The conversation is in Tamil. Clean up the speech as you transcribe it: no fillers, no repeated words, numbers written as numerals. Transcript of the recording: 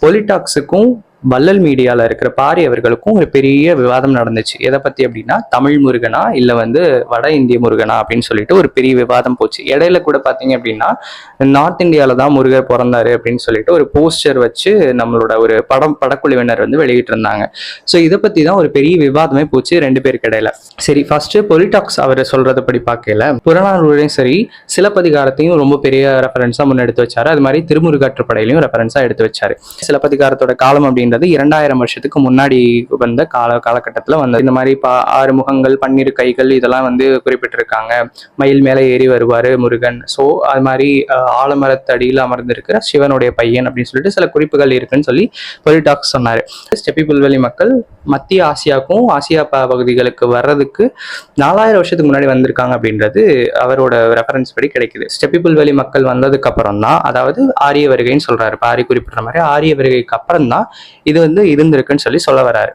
பொலிடாக்ஸுக்கும் வள்ளல் மீடியாவில் இருக்கிற பாரி அவர்களுக்கும் ஒரு பெரிய விவாதம் நடந்துச்சு. எதை பற்றி அப்படின்னா, தமிழ் முருகனா இல்லை வட இந்திய முருகனா அப்படின்னு சொல்லிட்டு ஒரு பெரிய விவாதம் போச்சு. இடையில கூட பார்த்தீங்க அப்படின்னா, நார்த் இந்தியாவில் தான் முருகர் பிறந்தாரு அப்படின்னு சொல்லிட்டு ஒரு போஸ்டர் வச்சு நம்மளோட ஒரு படக்குழுவினர் வெளியிட்டு இருந்தாங்க. ஸோ இதை பற்றி தான் ஒரு பெரிய விவாதமே போச்சு ரெண்டு பேருக்கு இடையில. சரி, ஃபர்ஸ்ட் பொலிடாக்ஸ் அவர் சொல்றதுபடி பார்க்கல, புறநானூரையும் சரி சிலப்பதிகாரத்தையும் ரொம்ப பெரிய ரெஃபரன்ஸாக முன்னெடுத்து வச்சாரு. அது மாதிரி திருமுருகாற்றுப்படையிலையும் ரெஃபரன்ஸாக எடுத்து வச்சாரு. சிலப்பதிகாரத்தோட காலம் அப்படின்னு 2000 வருஷத்துக்கு முன்னாடி வந்த காலகட்டத்தில் வந்தது. இந்த மாதிரி 6 முகங்கள் 12 கைகள் இதெல்லாம் குறிப்பிட்டிருக்காங்க. மயில் மேலே ஏறி வருவார் முருகன். ஸோ அது மாதிரி ஆலமரத்தடியில் அமர்ந்திருக்கிற சிவனுடைய பையன் அப்படின்னு சொல்லிட்டு சில குறிப்புகள் இருக்குன்னு சொல்லி பொலிடாக்ஸ் சொன்னார். ஸ்டெப்பி புல்வெளி மக்கள் மத்திய ஆசியாவுக்கும் ஆசியா பகுதிகளுக்கு வர்றதுக்கு 4000 வருஷத்துக்கு முன்னாடி வந்திருக்காங்க அப்படின்றது அவரோட ரெஃபரன்ஸ் படி கிடைக்குது. ஸ்டெப்பி புல்வெளி மக்கள் வந்ததுக்கு அப்புறம் தான், அதாவது ஆரிய வருகைன்னு சொல்றாரு. பாரி குறிப்பிட்ட மாதிரி ஆரிய வருகைக்கு அப்புறம் தான் இது இருந்திருக்குன்னு சொல்லி சொல்ல வராரு.